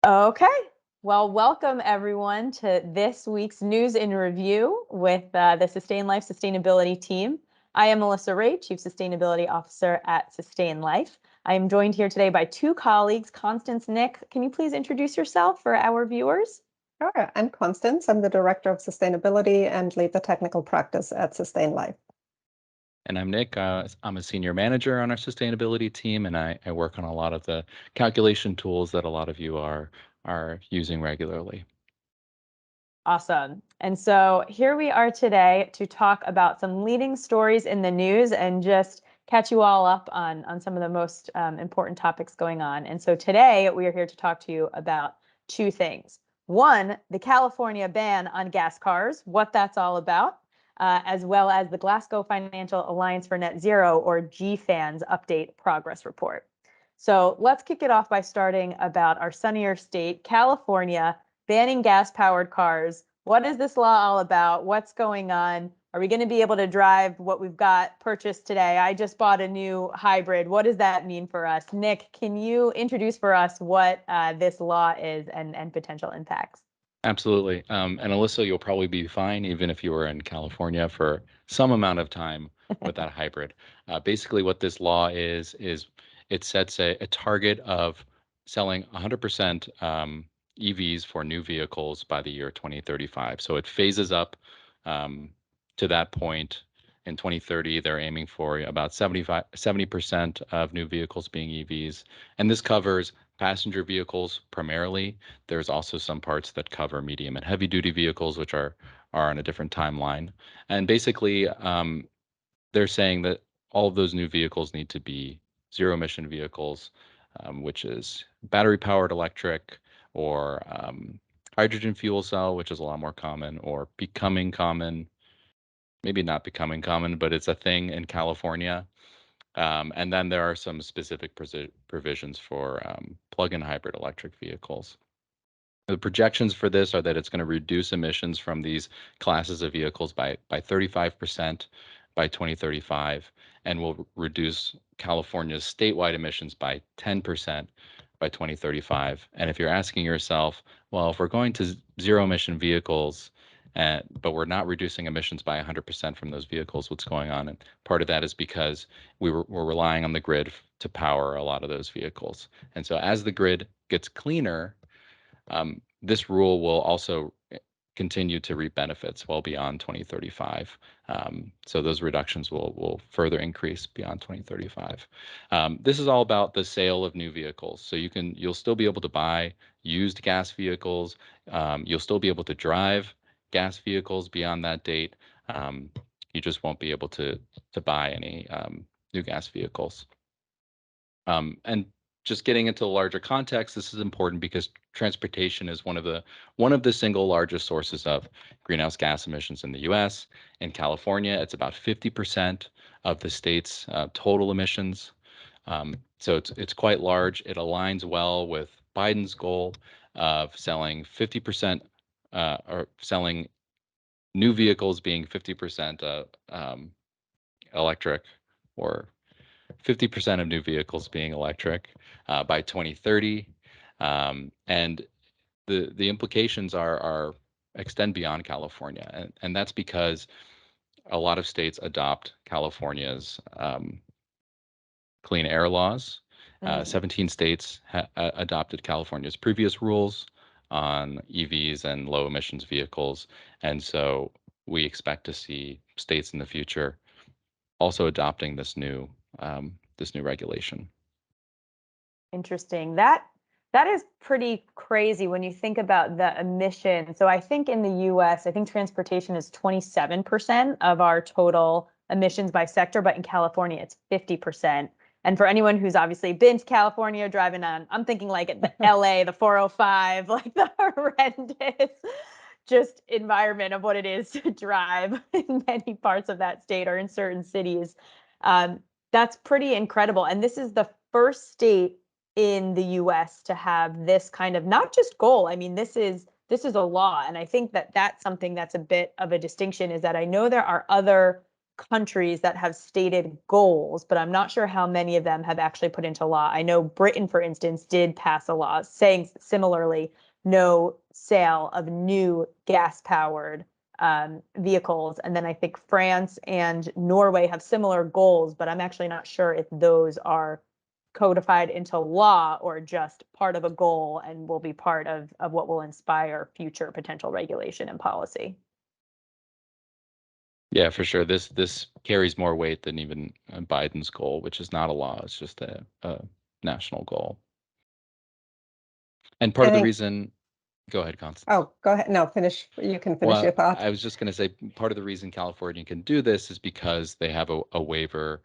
Okay. Well, welcome everyone to this week's News in Review with the Sustain.Life Sustainability team. I am Melissa Ray, Chief Sustainability Officer at Sustain.Life. I am joined here today by two colleagues, Constance, Nick. Can you please introduce yourself for our viewers? Sure. I'm Constance. I'm the Director of Sustainability and lead the technical practice at Sustain.Life. And I'm Nick. I'm a senior manager on our sustainability team, and I work on a lot of the calculation tools that a lot of you are using regularly. Awesome. And so here we are today to talk about some leading stories in the news and just catch you all up on some of the most important topics going on. And so today we are here to talk to you about two things. One, the California ban on gas cars, what that's all about, as well as the Glasgow Financial Alliance for Net Zero, or GFANZ, update progress report. So let's kick it off by starting about our sunnier state, California, banning gas-powered cars. What is this law all about? What's going on? Are we going to be able to drive what we've got purchased today? I just bought a new hybrid. What does that mean for us? Nick, can you introduce for us what this law is and potential impacts? Absolutely. And Alyssa, you'll probably be fine even if you were in California for some amount of time with that hybrid. Basically, what this law is it sets a target of selling 100% EVs for new vehicles by the year 2035. So it phases up to that point. In 2030, they're aiming for about 70% of new vehicles being EVs. And this covers passenger vehicles primarily. There's also some parts that cover medium and heavy duty vehicles, which are on a different timeline. And basically, they're saying that all of those new vehicles need to be zero emission vehicles, which is battery powered electric or hydrogen fuel cell, which is a lot more common, or becoming common, maybe not becoming common, but it's a thing in California. And then there are some specific provisions for plug-in hybrid electric vehicles. The projections for this are that it's going to reduce emissions from these classes of vehicles by 35% by 2035, and will reduce California's statewide emissions by 10% by 2035. And if you're asking yourself, well, if we're going to zero emission vehicles, but we're not reducing emissions by 100% from those vehicles, what's going on? And part of that is because we're relying on the grid to power a lot of those vehicles. And so as the grid gets cleaner, this rule will also continue to reap benefits well beyond 2035. So those reductions will further increase beyond 2035. This is all about the sale of new vehicles. So you'll still be able to buy used gas vehicles. You'll still be able to drive gas vehicles beyond that date. You just won't be able to buy any new gas vehicles. And just getting into the larger context, this is important because transportation is one of the single largest sources of greenhouse gas emissions in the U.S. In California, it's about 50% of the state's total emissions. So it's quite large. It aligns well with Biden's goal of selling 50% or selling new vehicles being 50% electric, or 50% of new vehicles being electric by 2030. And the implications are extend beyond California. And that's because a lot of states adopt California's clean air laws. 17 states adopted California's previous rules on EVs and low emissions vehicles. And so we expect to see states in the future also adopting this new regulation. Interesting. That is pretty crazy when you think about the emission. So I think in the US, I think transportation is 27% of our total emissions by sector, but in California, it's 50%. And for anyone who's obviously been to California driving on, I'm thinking like the LA, the 405, like the horrendous just environment of what it is to drive in many parts of that state or in certain cities. That's pretty incredible. And this is the first state in the US to have this kind of not just goal. I mean, this is a law. And I think that that's something that's a bit of a distinction, is that I know there are other countries that have stated goals, but I'm not sure how many of them have actually put into law. I know Britain, for instance, did pass a law saying similarly, no sale of new gas-powered vehicles. And then I think France and Norway have similar goals, but I'm actually not sure if those are codified into law or just part of a goal and will be part of what will inspire future potential regulation and policy. Yeah, for sure. This carries more weight than even Biden's goal, which is not a law. It's just a national goal. And part of the reason, go ahead, Constance. Oh, go ahead. No, finish. You can finish Well, your thought. I was just going to say part of the reason California can do this is because they have a waiver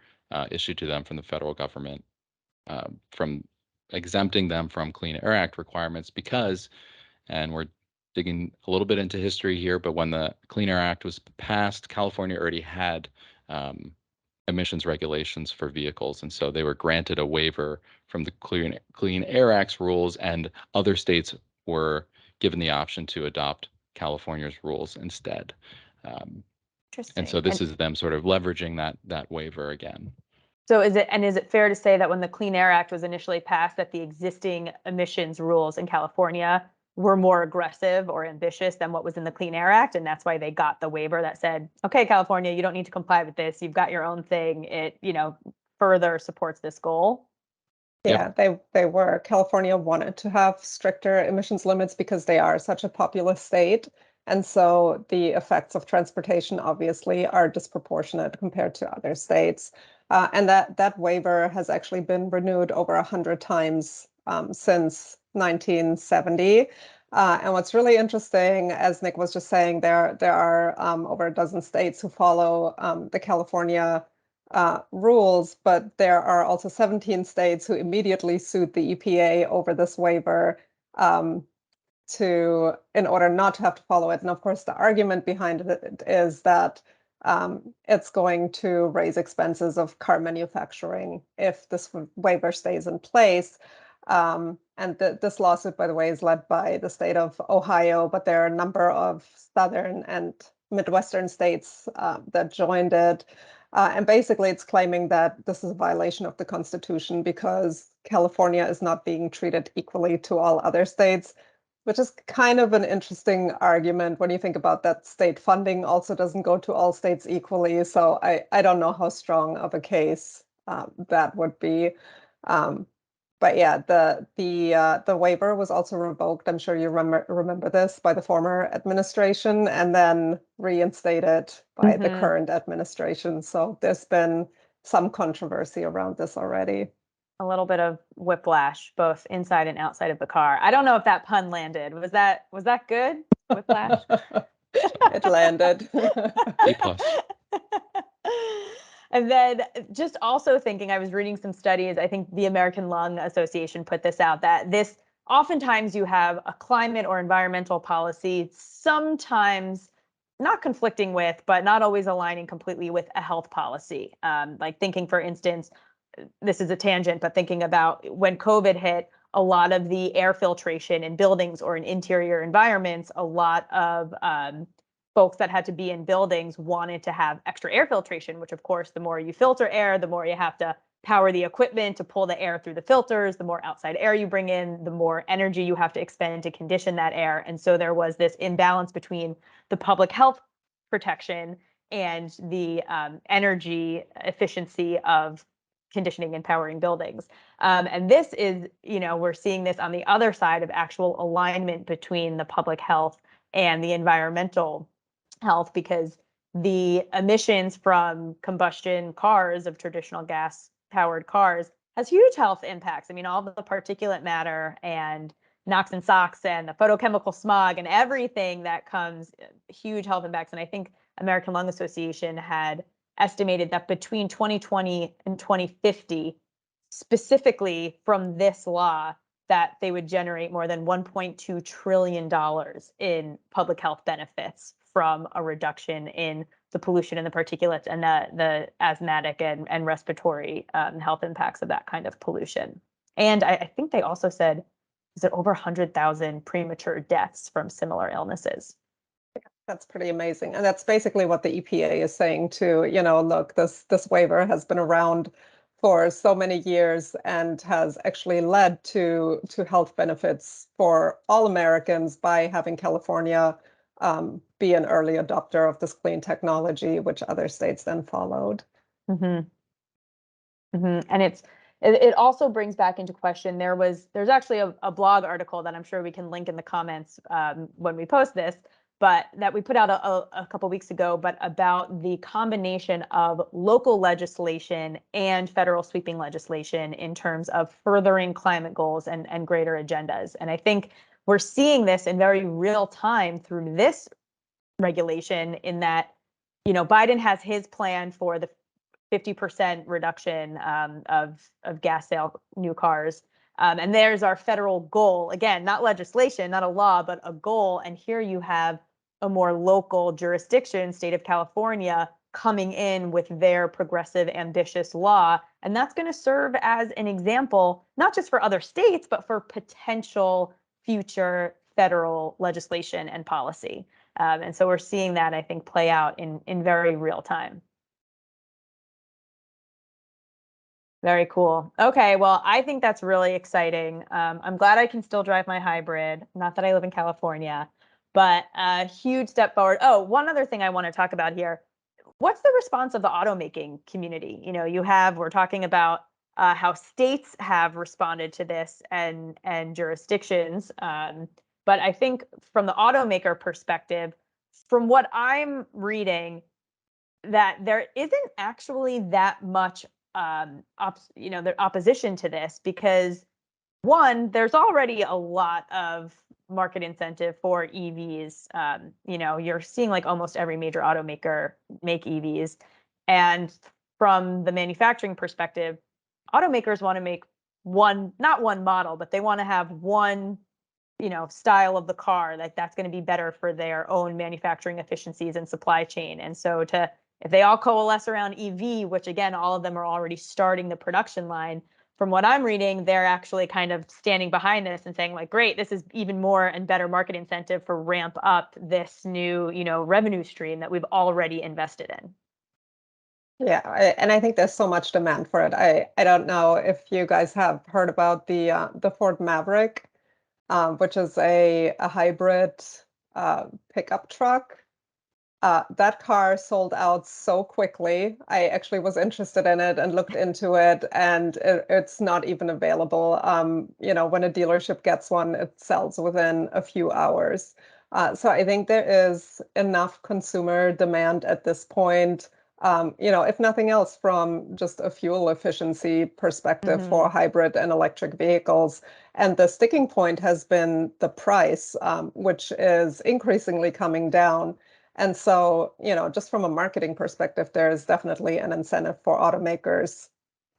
issued to them from the federal government from exempting them from Clean Air Act requirements because, and we're digging a little bit into history here, but when the Clean Air Act was passed, California already had emissions regulations for vehicles. And so they were granted a waiver from the Clean Air Act's rules, and other states were given the option to adopt California's rules instead. Interesting. And so this is them sort of leveraging that waiver again. So is it fair to say that when the Clean Air Act was initially passed, that the existing emissions rules in California were more aggressive or ambitious than what was in the Clean Air Act, and that's why they got the waiver that said, okay, California, you don't need to comply with this. You've got your own thing. It, further supports this goal. Yeah, they were. California wanted to have stricter emissions limits because they are such a populous state. And so the effects of transportation obviously are disproportionate compared to other states. And that waiver has actually been renewed over 100 times since 1970. And what's really interesting, as Nick was just saying, there are over a dozen states who follow the California rules, but there are also 17 states who immediately sued the EPA over this waiver in order not to have to follow it. And of course, the argument behind it is that it's going to raise expenses of car manufacturing if this waiver stays in place. And this lawsuit, by the way, is led by the state of Ohio, but there are a number of southern and Midwestern states that joined it. And basically, it's claiming that this is a violation of the Constitution because California is not being treated equally to all other states, which is kind of an interesting argument when you think about that state funding also doesn't go to all states equally. So I don't know how strong of a case that would be. But yeah, the waiver was also revoked. I'm sure you remember this by the former administration and then reinstated by the current administration. So there's been some controversy around this already. A little bit of whiplash, both inside and outside of the car. I don't know if that pun landed. Was that good? Whiplash? It landed. A+. And then just also thinking, I was reading some studies, I think the American Lung Association put this out, that this oftentimes you have a climate or environmental policy, sometimes not conflicting with, but not always aligning completely with a health policy. Like thinking, for instance, this is a tangent, but thinking about when COVID hit, a lot of the air filtration in buildings or in interior environments, a lot of folks that had to be in buildings wanted to have extra air filtration, which of course, the more you filter air, the more you have to power the equipment to pull the air through the filters, the more outside air you bring in, the more energy you have to expend to condition that air. And so there was this imbalance between the public health protection and the energy efficiency of conditioning and powering buildings. And this is, we're seeing this on the other side of actual alignment between the public health and the environmental health, because the emissions from combustion cars of traditional gas powered cars has huge health impacts. I mean, all the particulate matter and NOx and SOx and the photochemical smog and everything that comes, huge health impacts. And I think American Lung Association had estimated that between 2020 and 2050, specifically from this law, that they would generate more than $1.2 trillion in public health benefits from a reduction in the pollution and the particulates and the asthmatic and respiratory health impacts of that kind of pollution. And I think they also said, is it over 100,000 premature deaths from similar illnesses? That's pretty amazing. And that's basically what the EPA is saying too. Look, this waiver has been around for so many years and has actually led to health benefits for all Americans by having California be an early adopter of this clean technology, which other states then followed. Mm-hmm. Mm-hmm. And it also brings back into question, there's actually a blog article that I'm sure we can link in the comments when we post this, but that we put out a couple weeks ago, but about the combination of local legislation and federal sweeping legislation in terms of furthering climate goals and greater agendas. And I think we're seeing this in very real time through this regulation, in that, Biden has his plan for the 50% reduction of gas sale new cars. And there's our federal goal. Again, not legislation, not a law, but a goal. And here you have a more local jurisdiction, state of California, coming in with their progressive, ambitious law. And that's going to serve as an example, not just for other states, but for potential future federal legislation and policy. And so we're seeing that, I think, play out in very real time. Very cool. Okay, well, I think that's really exciting. I'm glad I can still drive my hybrid. Not that I live in California, but a huge step forward. Oh, one other thing I want to talk about here. What's the response of the automaking community? We're talking about how states have responded to this and jurisdictions. But I think from the automaker perspective, from what I'm reading, that there isn't actually that much their opposition to this, because one, there's already a lot of market incentive for EVs. You're seeing like almost every major automaker make EVs. And from the manufacturing perspective, automakers want to make not one model, but they want to have one style of the car, like that's going to be better for their own manufacturing efficiencies and supply chain. And so if they all coalesce around EV, which again, all of them are already starting the production line, from what I'm reading, they're actually kind of standing behind this and saying like, great, this is even more and better market incentive for ramp up this new, revenue stream that we've already invested in. Yeah, and I think there's so much demand for it. I don't know if you guys have heard about the Ford Maverick, which is a hybrid pickup truck. That car sold out so quickly. I actually was interested in it and looked into it, and it's not even available. When a dealership gets one, it sells within a few hours. So I think there is enough consumer demand at this point. If nothing else, from just a fuel efficiency perspective for hybrid and electric vehicles. And the sticking point has been the price, which is increasingly coming down. And so, just from a marketing perspective, there is definitely an incentive for automakers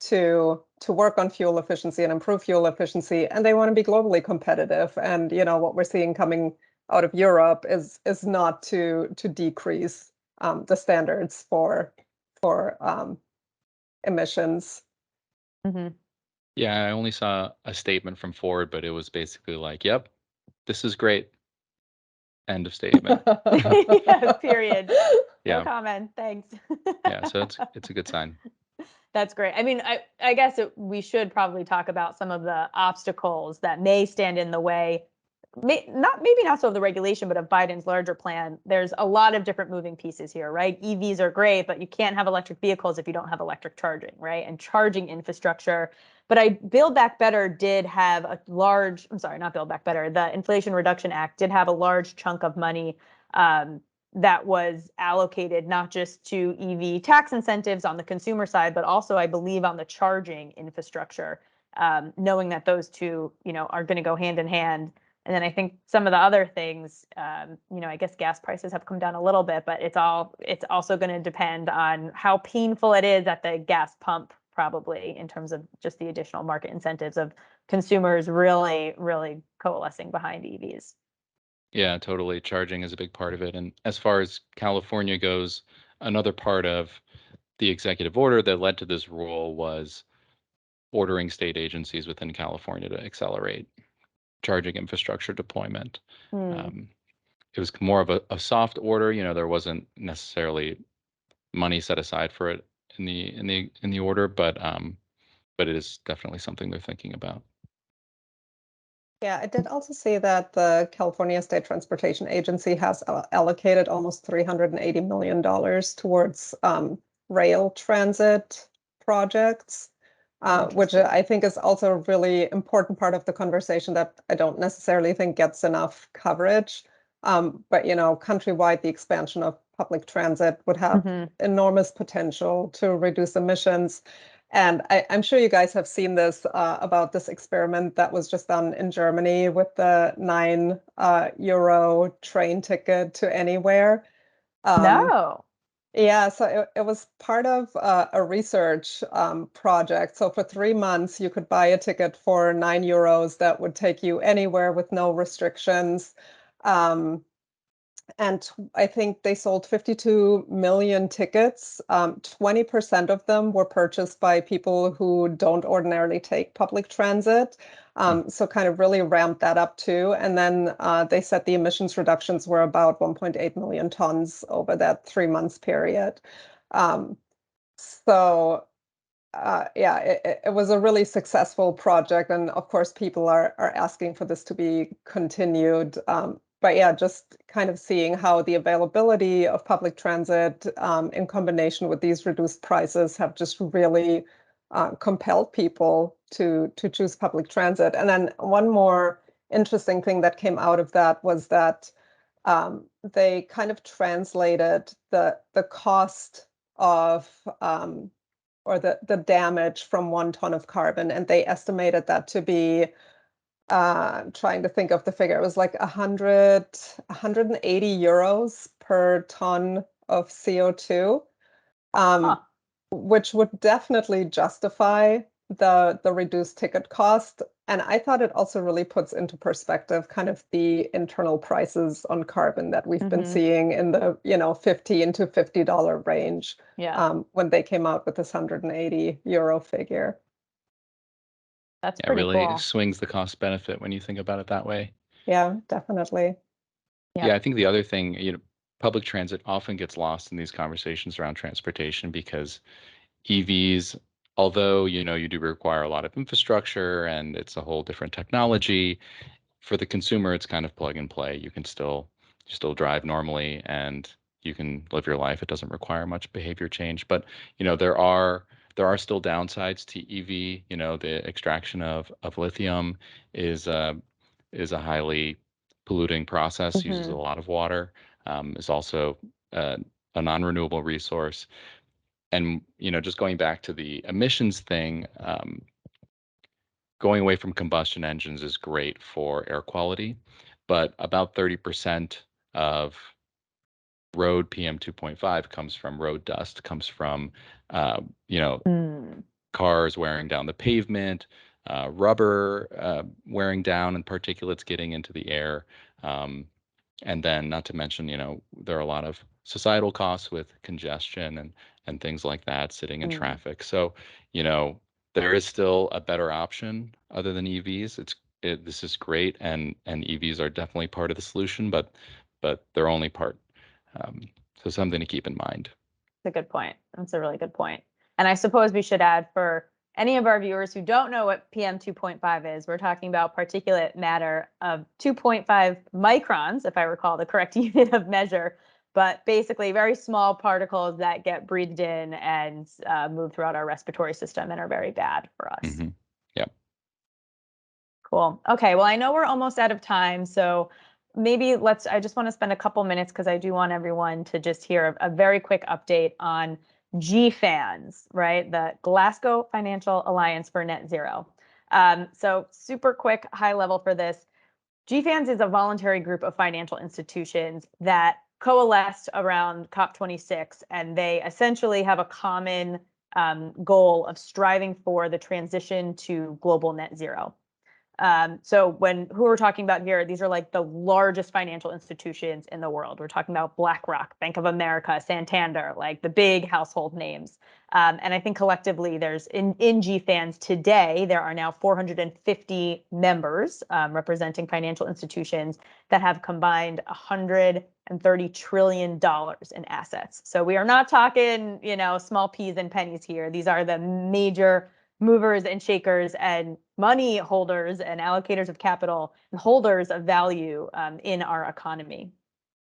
to work on fuel efficiency and improve fuel efficiency, and they want to be globally competitive. And what we're seeing coming out of Europe is not to decrease the standards for emissions. Mm-hmm. Yeah, I only saw a statement from Ford, but it was basically like, "Yep, this is great." End of statement. Yeah, period. No Yeah, comment. Thanks. yeah. So it's a good sign. That's great. I mean, I guess we should probably talk about some of the obstacles that may stand in the way, maybe not so of the regulation, but of Biden's larger plan. There's a lot of different moving pieces here, right? EVs are great, but you can't have electric vehicles if you don't have electric charging, right? And charging infrastructure. But Build Back Better did have not Build Back Better. The Inflation Reduction Act did have a large chunk of money that was allocated not just to EV tax incentives on the consumer side, but also, I believe, on the charging infrastructure, knowing that those two, are going to go hand in hand. And then I think some of the other things, I guess gas prices have come down a little bit, but it's also going to depend on how painful it is at the gas pump, probably, in terms of just the additional market incentives of consumers really, really coalescing behind EVs. Yeah, totally. Charging is a big part of it. And as far as California goes, another part of the executive order that led to this rule was ordering state agencies within California to accelerate charging infrastructure deployment. Hmm. Um, it was more of a soft order. There wasn't necessarily money set aside for it in the order, but it is definitely something they're thinking about. Yeah, I did also see that the California State Transportation Agency has allocated almost $380 million towards rail transit projects, which I think is also a really important part of the conversation that I don't necessarily think gets enough coverage. But, countrywide, the expansion of public transit would have enormous potential to reduce emissions. And I'm sure you guys have seen this about this experiment that was just done in Germany with the €9 train ticket to anywhere. No. Yeah, so it was part of a research project. So for 3 months, you could buy a ticket for €9 that would take you anywhere with no restrictions. And I think they sold 52 million tickets. 20% of them were purchased by people who don't ordinarily take public transit. So kind of really ramped that up too. And then they said the emissions reductions were about 1.8 million tons over that 3 months period. So yeah, it was a really successful project. And of course, people are asking for this to be continued. But yeah, just kind of seeing how the availability of public transit in combination with these reduced prices have just really compelled people to choose public transit. And then one more interesting thing that came out of that was that they kind of translated the cost of or the damage from 1 ton of carbon, and they estimated that to be trying to think of the figure. It was like 180 euros per ton of CO2, which would definitely justify the reduced ticket cost. And I thought it also really puts into perspective kind of the internal prices on carbon that we've been seeing in the, $15 to $50 range. When they came out with this €180 figure. That's Yeah, pretty really cool. swings the cost benefit when you think about it that way. Yeah, definitely. Yeah, I think the other thing, public transit often gets lost in these conversations around transportation because EVs, although, you do require a lot of infrastructure and it's a whole different technology, for the consumer, it's kind of plug and play. You still drive normally and you can live your life. It doesn't require much behavior change. But, there are still downsides to EV. The extraction of lithium is is a highly polluting process, uses a lot of water, is also a non-renewable resource. And, just going back to the emissions thing, going away from combustion engines is great for air quality, but about 30% of road PM 2.5 comes from road dust, comes from, cars wearing down the pavement, rubber wearing down, and particulates getting into the air. And then, not to mention, there are a lot of societal costs with congestion and things like that, sitting in traffic. So, there is still a better option other than EVs. This is great, and EVs are definitely part of the solution, but they're only part. So something to keep in mind. That's a good point. That's a really good point. And I suppose we should add, for any of our viewers who don't know what PM 2.5 is, we're talking about particulate matter of 2.5 microns, if I recall the correct unit of measure, but basically very small particles that get breathed in and move throughout our respiratory system and are very bad for us. Yep. Cool. Okay, well, I know we're almost out of time, so maybe I just want to spend a couple minutes because I do want everyone to just hear a very quick update on GFANZ, right? The Glasgow Financial Alliance for Net Zero. So super quick, high level for this. GFANZ is a voluntary group of financial institutions that coalesced around COP26, and they essentially have a common goal of striving for the transition to global net zero. So who we're talking about here, these are like the largest financial institutions in the world. We're talking about BlackRock, Bank of America, Santander, like the big household names. And I think collectively there's in GFANZ today, there are now 450 members representing financial institutions that have combined $130 trillion in assets. So we are not talking, small peas and pennies here. These are the major movers and shakers and money holders and allocators of capital and holders of value in our economy.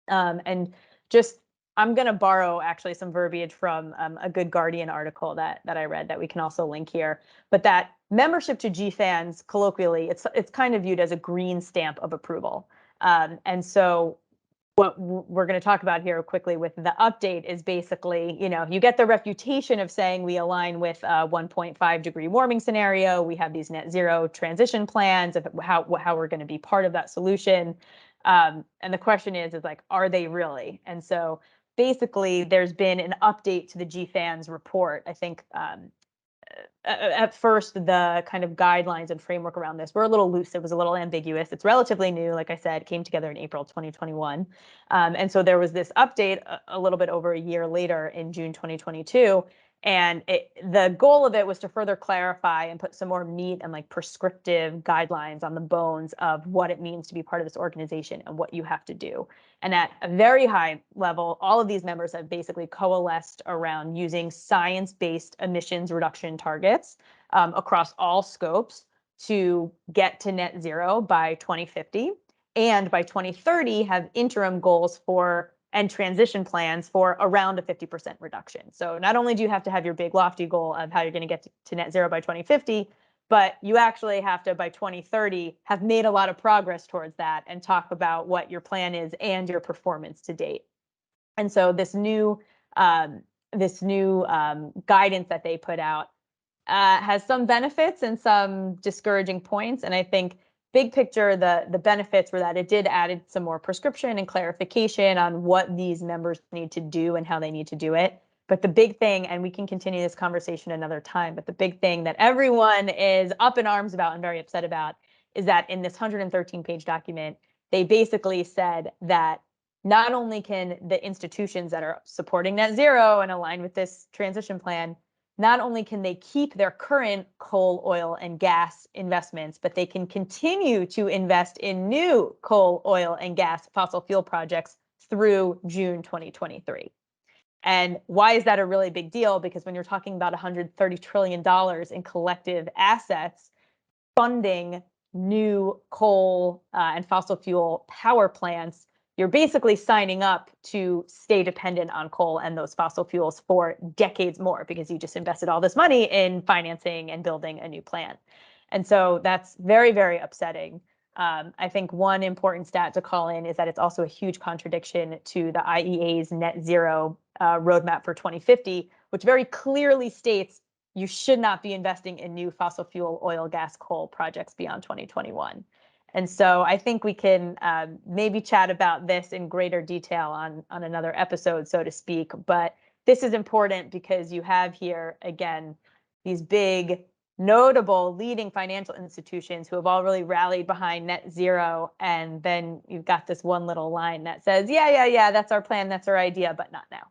And just, I'm going to borrow actually some verbiage from a good Guardian article that I read that we can also link here. But that membership to GFANZ, colloquially, it's kind of viewed as a green stamp of approval. And so what we're going to talk about here quickly with the update is basically, you get the reputation of saying we align with a 1.5 degree warming scenario. We have these net zero transition plans of how we're going to be part of that solution. And the question is like, are they really? And so basically, there's been an update to the GFANZ report. I think at first, the kind of guidelines and framework around this were a little loose. It was a little ambiguous. It's relatively new. Like I said, came together in April 2021. And so there was this update a little bit over a year later in June 2022. And the goal of it was to further clarify and put some more meat and like prescriptive guidelines on the bones of what it means to be part of this organization and what you have to do. And at a very high level, all of these members have basically coalesced around using science-based emissions reduction targets across all scopes to get to net zero by 2050. And by 2030, have interim goals and transition plans for around a 50% reduction. So not only do you have to have your big lofty goal of how you're going to get to net zero by 2050, but you actually have to, by 2030, have made a lot of progress towards that and talk about what your plan is and your performance to date. And so this new guidance that they put out has some benefits and some discouraging points. And I think big picture, the benefits were that it did add some more prescription and clarification on what these members need to do and how they need to do it. But the big thing, and we can continue this conversation another time, but the big thing that everyone is up in arms about and very upset about is that in this 113-page document, they basically said that not only can the institutions that are supporting net zero and aligned with this transition plan, not only can they keep their current coal, oil, and gas investments, but they can continue to invest in new coal, oil, and gas fossil fuel projects through June 2023. And why is that a really big deal? Because when you're talking about $130 trillion in collective assets funding new coal and fossil fuel power plants, you're basically signing up to stay dependent on coal and those fossil fuels for decades more because you just invested all this money in financing and building a new plant. And so that's very, very upsetting. I think one important stat to call in is that it's also a huge contradiction to the IEA's net zero roadmap for 2050, which very clearly states you should not be investing in new fossil fuel, oil, gas, coal projects beyond 2021. And so I think we can maybe chat about this in greater detail on another episode, so to speak. But this is important because you have here, again, these big, notable leading financial institutions who have all really rallied behind net zero. And then you've got this one little line that says, yeah, that's our plan, that's our idea, but not now.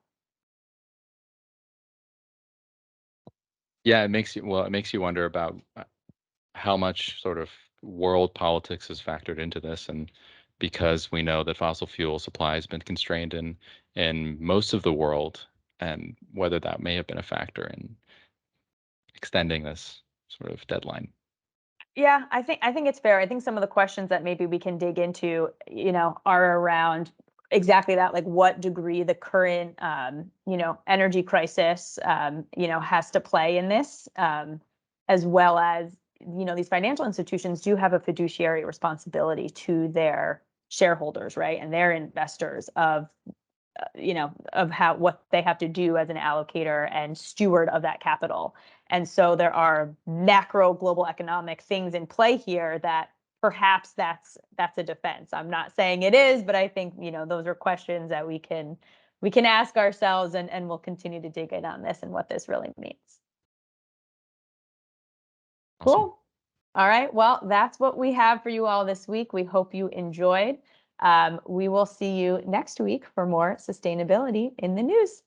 Yeah, it makes you wonder about how much sort of world politics is factored into this, and because we know that fossil fuel supply has been constrained in most of the world, and whether that may have been a factor in extending this sort of deadline. Yeah, I think it's fair. I think some of the questions that maybe we can dig into, are around exactly that, like what degree the current, energy crisis, has to play in this, as well as, these financial institutions do have a fiduciary responsibility to their shareholders, right, and their investors of what they have to do as an allocator and steward of that capital. And so there are macro global economic things in play here that perhaps that's a defense. I'm not saying it is, but I think, those are questions that we can ask ourselves, and we'll continue to dig in on this and what this really means. Awesome. Cool. All right. Well, that's what we have for you all this week. We hope you enjoyed. We will see you next week for more sustainability in the news.